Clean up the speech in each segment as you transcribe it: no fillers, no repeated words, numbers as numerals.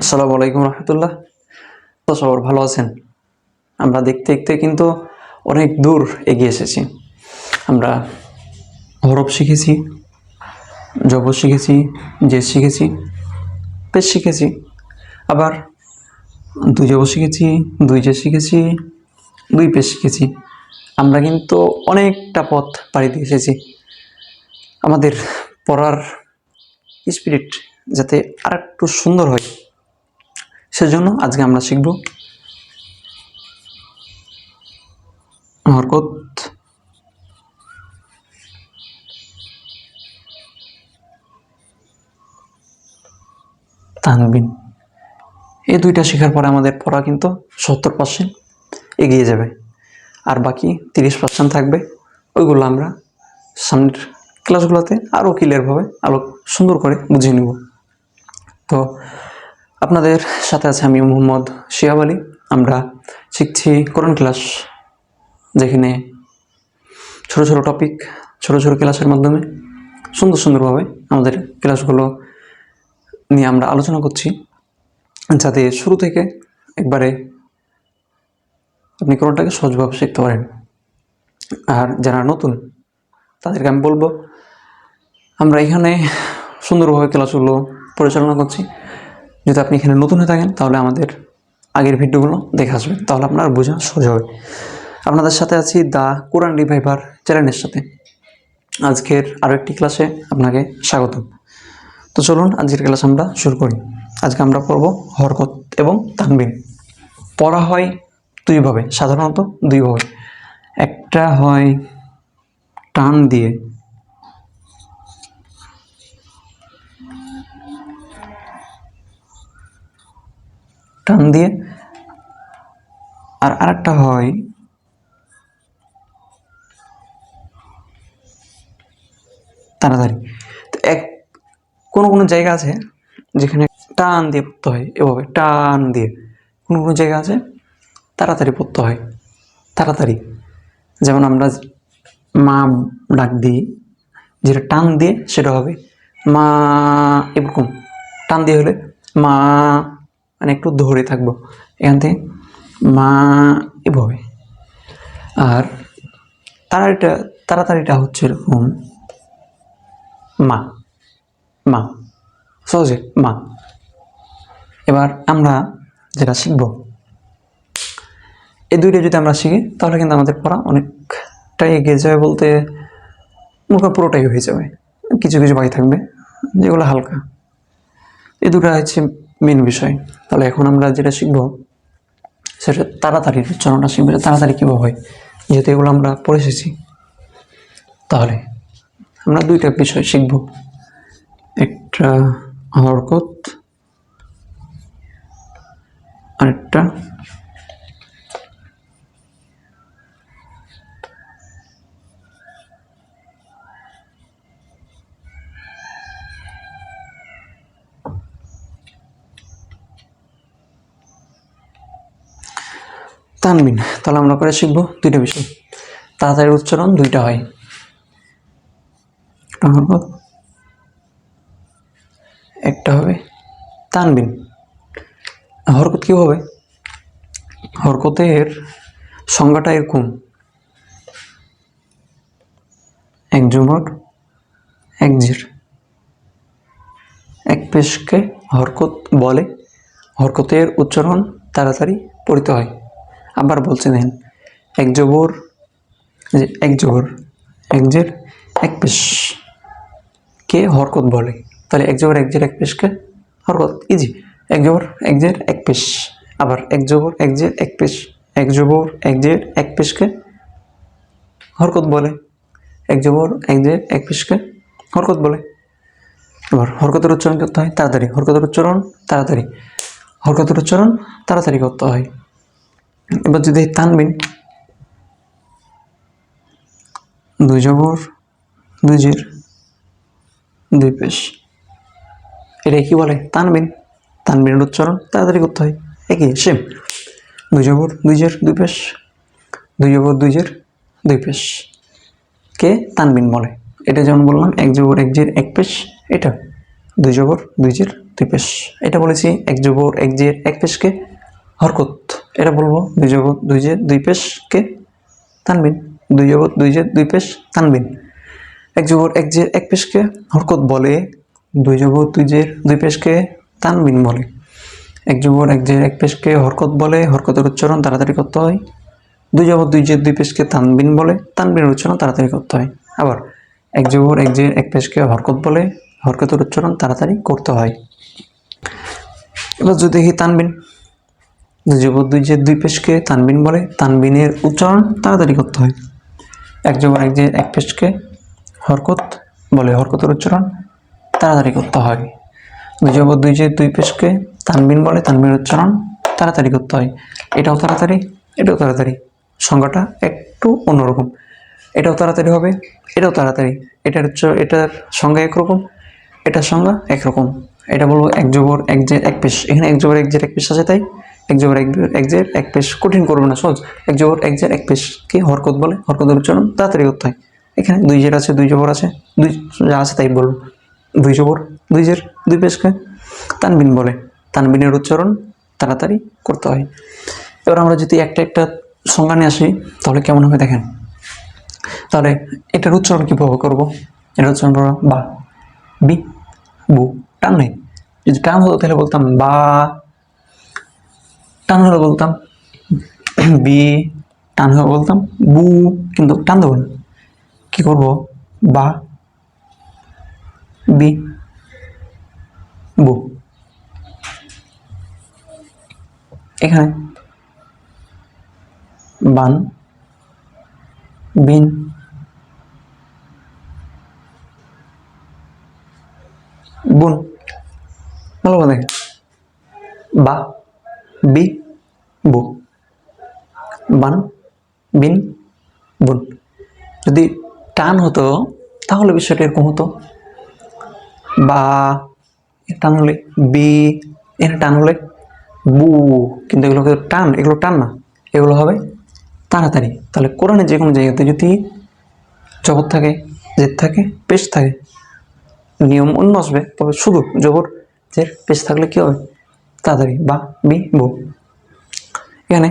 আসসালামু আলাইকুম রহমতুল্লাহ। তো সবার ভালো আছেন? আমরা দেখতে দেখতে কিন্তু অনেক দূর এগিয়ে এসেছি। আমরা হরফ শিখেছি, জবর শিখেছি, জের শিখেছি, পেশ শিখেছি, আবার দুই জবর শিখেছি, দুই জের শিখেছি, দুই পেশ শিখেছি। আমরা কিন্তু অনেকটা পথ পাড়ি দিয়ে এসেছি। আমাদের পড়ার স্পিরিট যাতে আর একটু সুন্দর হয়, সেজন্য আজকে আমরা শিখব হরকত, তানবিন। এই দুইটা শেখার পরে আমাদের পড়া কিন্তু 70% এগিয়ে যাবে, আর বাকি 30% থাকবে। ওইগুলো আমরা সামনের ক্লাসগুলোতে আরও ক্লিয়ারভাবে আরও সুন্দর করে বুঝিয়ে নেব। তো আপনাদের সাথে আছে আমি মোহাম্মদ শিহাব আলী। আমরা শিখছি কোরআন ক্লাস, যেখানে ছোট ছোট টপিক, ছোট ছোট ক্লাসের মাধ্যমে সুন্দরভাবে আমাদের ক্লাসগুলো নিয়ে আমরা আলোচনা করছি, যাতে শুরু থেকে একবারে আপনি কোরআনটাকে সহজভাবে শিখতে পারেন। আর যারা নতুন তাদেরকে আমি বলবো, আমরা এখানে সুন্দরভাবে ক্লাসগুলো পরিচালনা করছি। যদি আপনি এখানে নতুন হয়ে থাকেন তাহলে আমাদের আগের ভিডিওগুলো দেখে আসবেন, তাহলে আপনার বোঝা সহজ হবে। আপনাদের সাথে আছি দ্য কোরআন রিভাইভার চ্যানেলের সাথে। আজকের আরও একটি ক্লাসে আপনাকে স্বাগতম। তো চলুন আজকের ক্লাস আমরা শুরু করি। আজকে আমরা পড়ব হরকত এবং তানবিন। পড়া হয় দুইভাবে, সাধারণত দুইভাবে। একটা হয় টান দিয়ে, আর আরেকটা হয় তাড়াতাড়ি। তো কোনো জায়গা আছে যেখানে টান দিয়ে পড়তে হয়, এভাবে টান দিয়ে। কোনো জায়গা আছে তাড়াতাড়ি পড়তে হয়, তাড়াতাড়ি। যেমন আমরা মা ডাক দিই, যেটা টান দিয়ে সেটা হবে মা। এরকম টান দিয়ে হলে মা, মানে একটু ধরে থাকবো এখান থেকে মা, এভাবে। আর তাড়াতাড়িটা হচ্ছে এরকম মা, মা, সহজে মা। এবার আমরা যেটা শিখব, এই দুইটা যদি আমরা শিখি তাহলে কিন্তু আমাদের পড়া অনেকটাই এগিয়ে যাবে, বলতে পুরোটাই হয়ে যাবে। কিছু কিছু বাকি থাকবে যেগুলো হালকা। এই দুটো হচ্ছে মেন বিষয়। তাহলে এখন আমরা যেটা শিখব সেটা তাড়াতাড়ির উচ্চারণটা শিখবো, তাড়াতাড়ি কীভাবে হয়। যেহেতু এগুলো আমরা পড়ে এসেছি, তাহলে আমরা দুইটা বিষয় শিখব, একটা হরকত, আরেকটা তানবিন। তাহলে আমরা করে শিখব দুইটা বিষয়। তাড়াতাড়ি উচ্চারণ দুইটা হয়, একটা হরকত, একটা হবে তানবিন। হরকত কী হবে? হরকতের সংজ্ঞাটা এরকম: এক জবর, এক জের, এক পেশকে হরকত বলে। হরকতের উচ্চারণ তাড়াতাড়ি পড়তে হয়। আবার বলছে দেখেন, এক জবর, এক জবর, এক জের, এক পেশ কে হরকত বলে। তাহলে এক জবর, এক জের, এক পেশকে হরকত, ইজি। এক জবর, এক জের, এক পেশ। আবার এক জবর, এক জের, এক পেশ, এক জবর, এক জের, এক পেশকে হরকত বলে। এক জবর, এক জের, এক পেশকে হরকত বলে। এবার হরকতের উচ্চারণ করতে হয় তাড়াতাড়ি, হরকতের উচ্চারণ তাড়াতাড়ি, হরকতের উচ্চারণ তাড়াতাড়ি করতে হয়। এবার যদি তানবিন, দুই জবর, দুই জের, দুই পেশ, এটা কি বলে? তানবিন। তানবিনের উচ্চারণ তাড়াতাড়ি করতে হয়, একই সেম। দুই জবর, দুই জের, দুই পেশ, দুই জবর, দুই জের, দুই পেশ কে তানবিন বলে। এটা যেমন বললাম এক জবর, এক জের, এক পেশ, এটা। দুই জবর দুই জের দুই পেশ। এটা বলেছি এক জবর এক জের এক পেশকে হরকত। এটা বলবো দুই জবর দুই জের দুই পেশকে তানবিন। দুই জবর দুই জের দুই পেশ তানবিন। এক জবর এক জের এক পেশকে হরকত বলে, দুই জবর দুই জের দুই পেশকে তানবিন বলে। এক জবর এক জের এক পেশকে হরকত বলে, হরকতের উচ্চারণ তাড়াতাড়ি করতে হয়। দুই জবর দুই জের দুই পেশকে তানবিন বলে, তানবিনের উচ্চারণ তাড়াতাড়ি করতে হয়। আবার এক জবর এক জের এক পেশকে হরকত বলে, হরকতের উচ্চারণ তাড়াতাড়ি করতে হয়। এবার যদি দেখি তানবিন, দুই জবর দুই জের দুই পেশকে তানবিন বলে, তানবিনের উচ্চারণ তাড়াতাড়ি করতে হয়। এক জবর এক জের এক পেশকে হরকত বলে, হরকতের উচ্চারণ তাড়াতাড়ি করতে হয়। দুই জবর দুই জের দুই পেশকে তানবিন বলে, তানবিনের উচ্চারণ তাড়াতাড়ি করতে হয়। এটাও তাড়াতাড়ি, এটাও তাড়াতাড়ি, সংজ্ঞাটা একটু অন্যরকম। এটাও তাড়াতাড়ি হবে, এটাও তাড়াতাড়ি। এটার সংজ্ঞা একরকম, এটার সংজ্ঞা একরকম। এটা বলবো এক জবর এক জের এক পেশ। এখানে এক জবর এক জের এক পেশ আছে, তাই এক জবর এক জের এক পেশ। কঠিন করবে না, সহজ। এক জবর এক জের এক পেশ কি হরকত বলে, হরকতের উচ্চারণ তাড়াতাড়ি করতে হয়। এখানে দুই জের আছে, দুই জবর আছে, দুই যা আছে তাই বলবো। দুই জবর দুই জের দুই পেশকে তানবিন বলে, তানবিনের উচ্চারণ তাড়াতাড়ি করতে হয়। এবার আমরা যদি একটা একটা সংজ্ঞা নিয়ে আসি তাহলে কেমন হবে দেখেন। তাহলে এটার উচ্চারণ কীভাবে করবো? এটার উচ্চারণ করবো বা, বি, বু। টান নেই, যদি টান হতো তাহলে বলতাম বা, টান হলে বলতাম বি, টান হলে বলতাম বু, কিন্তু টান দেবো না। কী করবো? বা, বি, বু। এখানে বান, বিন, বুন। ভালো করে দেখেন, বা, বি, বু, বান, বিন, বুন। যদি টান হতো তাহলে বিষয়টা এরকম হতো, বা টান হলে বি, এখানে টান হলে বু। কিন্তু এগুলো টান, এগুলো টান না, এগুলো হবে তাড়াতাড়ি। তাহলে কোরআনে যে কোনো জায়গাতে যদি জবর থাকে, জের থাকে, পেশ থাকে, নিয়ম অন্য আসবে। তবে শুধু জবর জের পেশ থাকলে কী হবে? তাড়াতাড়ি। বা, বি, বু। এখানে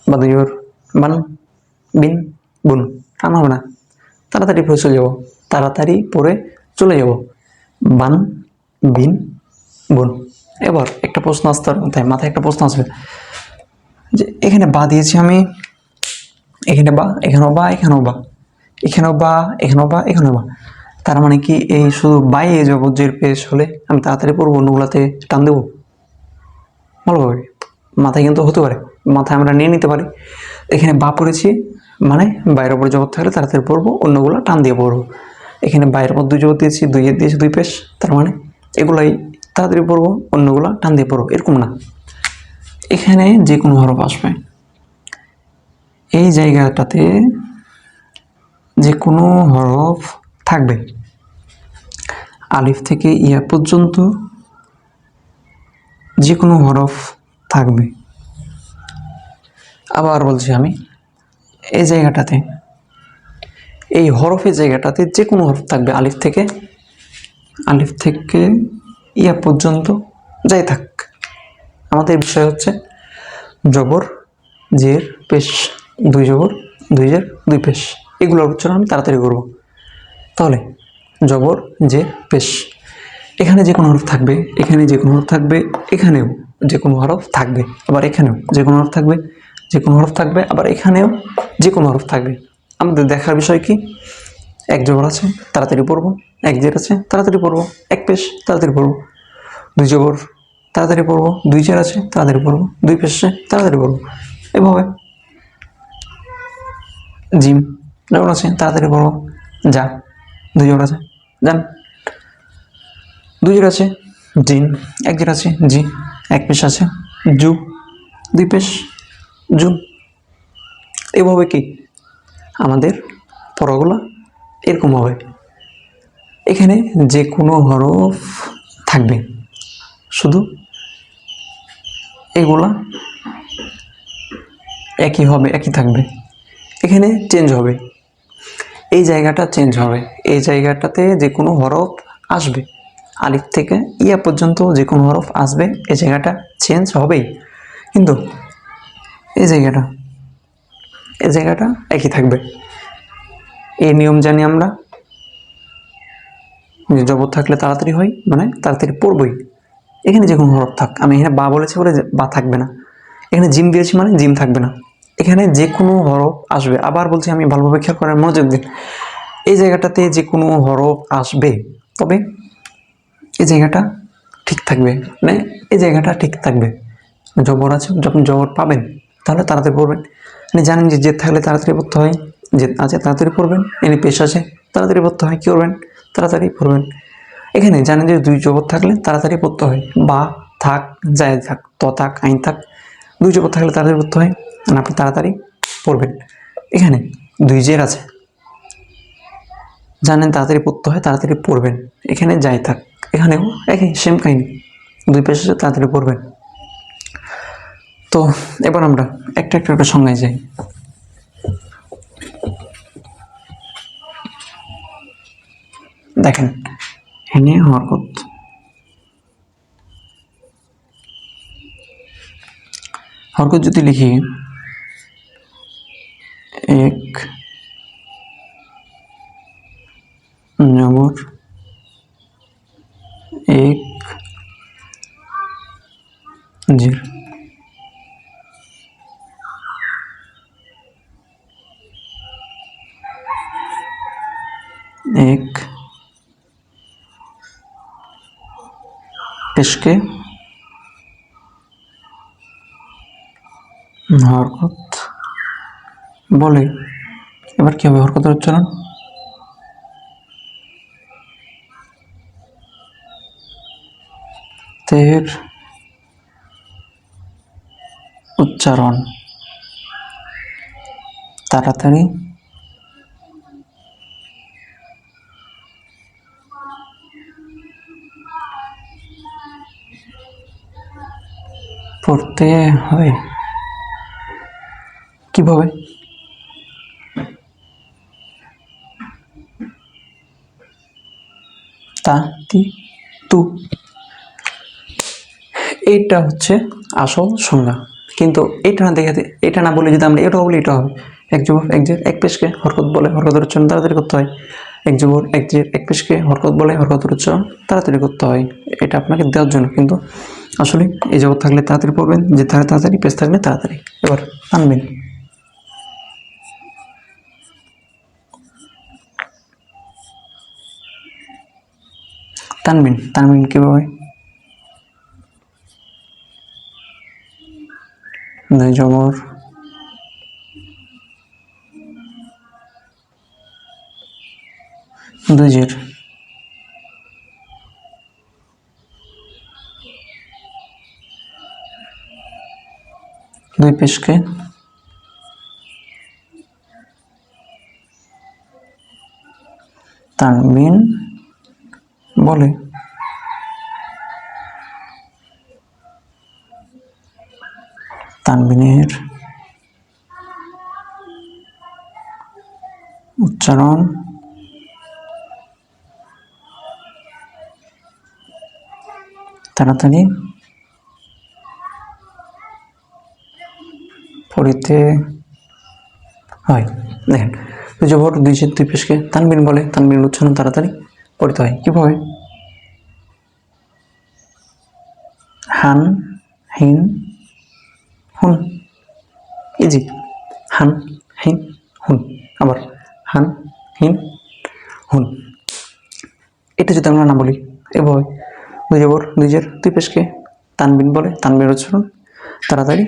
বা দুই জবর বান, বিন, বুন। টান হবে না, তাড়াতাড়ি পড়ে চলে যাব, তাড়াতাড়ি পড়ে চলে যাব। বান, বিন, বুন। এবার একটা প্রশ্ন আসতে তাই মাথায় একটা প্রশ্ন আসবে যে এখানে বা দিয়েছি আমি, এখানে বা, এখানেও বা, এখানেও বা, এখানেও বা, এখানেও বা, এখানেও বা। তার মানে কি এই শুধু বাই এ জবর জের পেশ হলে আমি তাড়াতাড়ি পড়বো, অন্যগুলাতে টান দেবো? ভালোভাবে মাথায় কিন্তু হতে পারে, মাথায় আমরা নিয়ে নিতে পারি। এখানে বা পড়েছি মানে বাইরের ওপরে জবর থাকলে তাড়াতাড়ি পড়বো, অন্যগুলো টান দিয়ে পড়বো। এখানে বাইরের ওপর দুই জবর দিয়েছি, দুই এর দিয়েছি দুই পেশ, তার মানে এগুলাই তাড়াতাড়ি পড়বো, অন্যগুলো টান দিয়ে পড়বো, এরকম না। এখানে যে কোনো হরফ আসবে, এই জায়গাটাতে যে কোনো হরফ থাকবে, আলিফ থেকে ইয়া পর্যন্ত যে কোনো হরফ থাকবে। আবার বলছি আমি, এই জায়গাটাতে, এই হরফের জায়গাটাতে যে কোনো হরফ থাকবে, আলিফ থেকে ইয়া পর্যন্ত যাই থাক। আমাদের বিষয় হচ্ছে জবর জের পেশ, দুই জবর দুই জের দুই পেশ, এগুলোর উচ্চারণ আমি তাড়াতাড়ি করবো। তাহলে জবর জের পেশ, এখানে যে কোনো হরফ থাকবে, এখানে যে কোনো হরফ থাকবে, এখানেও যে কোনো হরফ থাকবে, আবার এখানেও যে কোনো হরফ থাকবে, যে কোনো হরফ থাকবে, আবার এখানেও যে কোনো হরফ থাকবে। আমাদের দেখার বিষয় কি, এক জবর আছে তাড়াতাড়ি পড়বো, এক জের আছে তাড়াতাড়ি পড়বো, এক পেশ তাড়াতাড়ি পড়বো। দুই জবর তাড়াতাড়ি পড়বো, দুই জের আছে তাড়াতাড়ি পড়বো, দুই পেশে তাড়াতাড়ি পড়বো। এভাবে জিম জবর আছে তাড়াতাড়ি পড়বো, যা দুই জবর আছে যান। দুই জের আছে জিন, এক জের আছে জি, এক পেশ আছে জু, দুই পেশ জু। এভাবে কি আমাদের পড়াগুলো এরকম হবে। এখানে যে কোনো হরফ থাকবে, শুধু এগুলা একই হবে, একই থাকবে। এখানে চেঞ্জ হবে, এই জায়গাটা চেঞ্জ হবে, এই জায়গাটাতে যে কোনো হরফ আসবে, আলিফ থেকে ইয়া পর্যন্ত যে কোনো হরফ আসবে এই জায়গাটা চেঞ্জ হবেই, কিন্তু এই জায়গাটা একই থাকবে। এই নিয়ম জানি আমরা, যে জবর থাকলে তাড়াতাড়ি হয় মানে তাড়াতাড়ি পড়বই। এখানে যে কোনো হরফ থাক, আমি এখানে বা বলেছি বলে বা থাকবে না, এখানে জিম দিয়েছি মানে জিম থাকবে না, এখানে যে কোনো হরফ আসবে। আবার বলছি, আমি ভালোভাবে খেয়াল করার মনোযোগ দিন, এই জায়গাটাতে যে কোনো হরফ আসবে, তবে এই জায়গাটা ঠিক থাকবে, মানে এই জায়গাটা ঠিক থাকবে। জবর আছে, যখন জবর পাবেন তাহলে তাড়াতাড়ি পড়বেন। মানে জানেন যে জেদ থাকলে তাড়াতাড়ি পড়তে হয়, জেদ আছে তাড়াতাড়ি পড়বেন, এনে পেশ আছে তাড়াতাড়ি পড়তে হয়, কী করবেন তাড়াতাড়ি পড়বেন। এখানে জানেন যে দুই জবর থাকলে তাড়াতাড়ি পড়তে হয়, বা থাক যায় থাক ত থাক আইন থাক, দুই জবর থাকলে তাড়াতাড়ি পড়তে হয়, আর আপনি তাড়াতাড়ি পড়বেন। এখানে দুই জের আছে, জানেন তাড়াতাড়ি পড়তে হয় তাড়াতাড়ি পড়বেন। এখানে যাই থাক, এখানেও একই সেম কাহিনী, দুই পেশে তাড়াতাড়ি পড়বেন। তো এবার আমরা একটা একটা সংজ্ঞায় যাই। দেখেন এখানে হরকত যদি লিখি এক জবর এক জের, এক পেশকে হরকত বলে। এবার কি হবে হরকতের উচ্চারণ? তের উচ্চারণ তাড়াতাড়ি পড়তে হয়। কিভাবে? তা তি তু, এইটা হচ্ছে আসল সংজ্ঞা। কিন্তু এটা না দেখাতে, এটা না বলে যদি আমরা এটা বলি, এটা হবে এক জবর এক জের এক পেশকে হরকত বলে, হরকতের উচ্চারণ তাড়াতাড়ি করতে হয়। এক জবর এক জের এক পেশকে হরকত বলে, হরকতের উচ্চারণ তাড়াতাড়ি করতে হয়। এটা আপনাকে দেওয়ার জন্য, কিন্তু আসলে এই জবর থাকলে তাড়াতাড়ি পড়বেন, যে থাকলে তাড়াতাড়ি, পেশ থাকলে তাড়াতাড়ি। এবার আনবেন, তানবিন। তানবিন কীভাবে? দুই জবর দুই জের দুই পেশকে তানবিন বলে। তানবিনের উচ্চারণ তাড়াতাড়ি পড়িতে হয়। দেখেন দুই জবর দুই জের দুই পেশকে তানবিন বলে, তানবিনের উচ্চারণ তাড়াতাড়ি পড়িতে হয়। কীভাবে? হান হিন হুন, ইজি। হান হিন হুন, আবার হান হিন হুন। এটা যদি আমরা না বলি, এভাবে দুই জবর দুই জের দুই পেশকে তানবিন বলে, তানবিনের উচ্চারণ তাড়াতাড়ি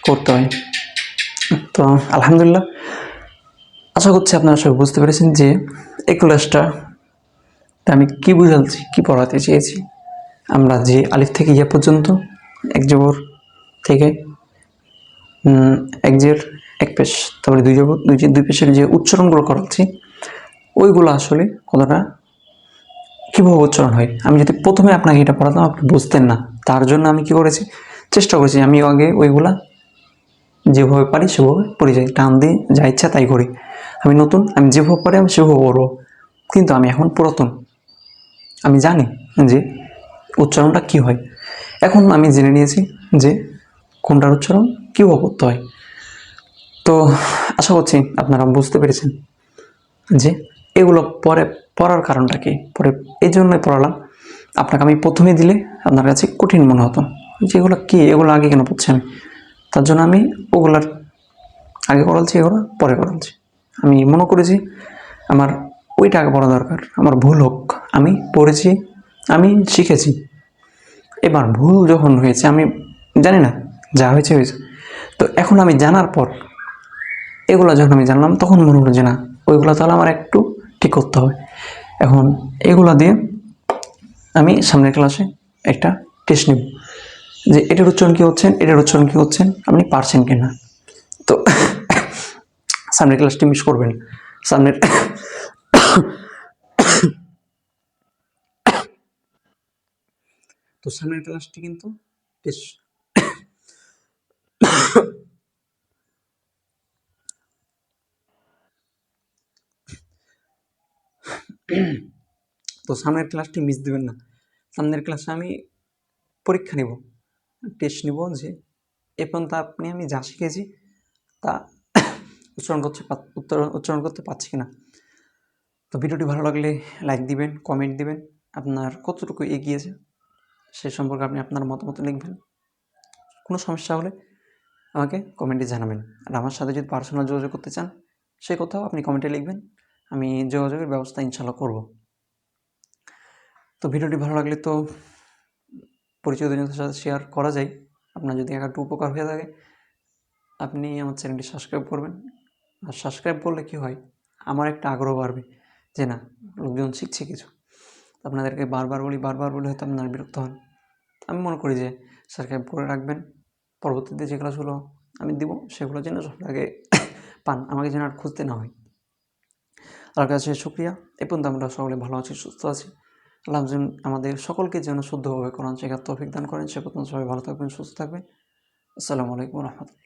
করতে হয়। তো আলহামদুলিল্লাহ, আশা করছি আপনারা সবাই বুঝতে পেরেছেন যে এই ক্লাসটা আমি কি বুঝাচ্ছি, কি পড়াতে চেয়েছি। আমরা যে আলিফ থেকে ইয়া পর্যন্ত এক জবর থেকে এক জের এক পেশ, তারপরে দুই জবর দুই জের দুই পেশের যে উচ্চারণগুলো করাচ্ছি, ওইগুলো আসলে কতটা কীভাবে উচ্চারণ হয়, আমি যদি প্রথমে আপনাকে এটা পড়াতাম আপনি বুঝতেন না। তার জন্য আমি কি করেছি, চেষ্টা করেছি আমি আগে ওইগুলা যেভাবে পারি সেভাবে পড়ে যাই, টান দিয়ে যা ইচ্ছা তাই করি। আমি নতুন, আমি যেভাবে পারি আমি সেভাবে পড়বো, কিন্তু আমি এখন পুরাতন, আমি জানি যে উচ্চারণটা কী হয়। এখন আমি জেনে নিয়েছি যে কোনটার উচ্চারণ কীভাবে করতে হয়। তো আশা করছি আপনারা বুঝতে পেরেছেন যে এগুলো পরে পড়ার কারণটা কি। পরে এই জন্যই পড়ালাম, আপনাকে আমি প্রথমে দিলে আপনার কাছে কঠিন মনে হতো যে এগুলো কী, এগুলো আগে কেন পড়ছি আমি। তার জন্য আমি ওগুলার আগে করালছি, এগুলো পরে করালছি। আমি মনে করেছি আমার ওইটা আগে পড়া দরকার, আমার ভুল হোক, আমি পড়েছি, আমি শিখেছি। এবার ভুল যখন হয়েছে আমি জানি না, যা হয়েছে হয়েছে। তো এখন আমি জানার পর এগুলো যখন আমি জানলাম তখন মনে হলো যে না, ওইগুলো তাহলে আমার একটু ঠিক করতে হবে। এখন এগুলো দিয়ে আমি সামনের ক্লাসে একটা টেস্ট নেব যে এটার উচ্চারণ কী হচ্ছেন, এটার উচ্চারণ কী হচ্ছেন, আপনি পারছেন কি না। তো সামনের ক্লাসটি মিস করবেন। সামনের তো সামনের ক্লাসটি কিন্তু বেশ তো সামনের ক্লাসটি মিস দেবেন না। সামনের ক্লাসে আমি পরীক্ষা নেব, টেস্ট নেব যে এ পর্যন্ত আমি যা শিখেছি তা উচ্চারণ করতে পারছি কিনা। তো ভিডিওটি ভালো লাগলে লাইক দিবেন, কমেন্ট দিবেন, আপনার কতটুকু এগিয়েছে সে সম্পর্কে আপনি আপনার মতামত লিখবেন। কোনো সমস্যা হলে আমাকে কমেন্টে জানাবেন। আর আমার সাথে যদি পার্সোনাল যোগাযোগ করতে চান সে কথাও আপনি কমেন্টে লিখবেন, আমি যোগাযোগের ব্যবস্থা ইনশাল্লাহ করব। তো ভিডিওটি ভালো লাগলে তো পরিচিতজনের সাথে শেয়ার করা যায়। আপনার যদি একটু উপকার হয়ে থাকে আপনি আমার চ্যানেলটি সাবস্ক্রাইব করবেন। আর সাবস্ক্রাইব করলে কী হয়, আমার একটা আগ্রহ বাড়বে যে না, লোকজন শিখছে কিছু। আপনাদেরকে বারবার বলি হয়তো আপনারা বিরক্ত হন। আমি মনে করি যে সাবস্ক্রাইব করে রাখবেন, পরবর্তীতে যে ক্লাসগুলো আমি দিব সেগুলো যেন সবার আগে পান, আমাকে যেন আর খুঁজতে না হয়। তার কাছে শুক্রিয়া। এ পর্যন্ত আমরা সকলে ভালো আছি, সুস্থ আছি। আল্লাহ যেন আমাদের সকলকে যেন শুদ্ধভাবে কোরআন শেখার তৌফিক দান করেন। সে পর্যন্ত সবাই ভালো থাকবেন, সুস্থ থাকবেন। আসসালামু আলাইকুম রহমতুল্লাহ।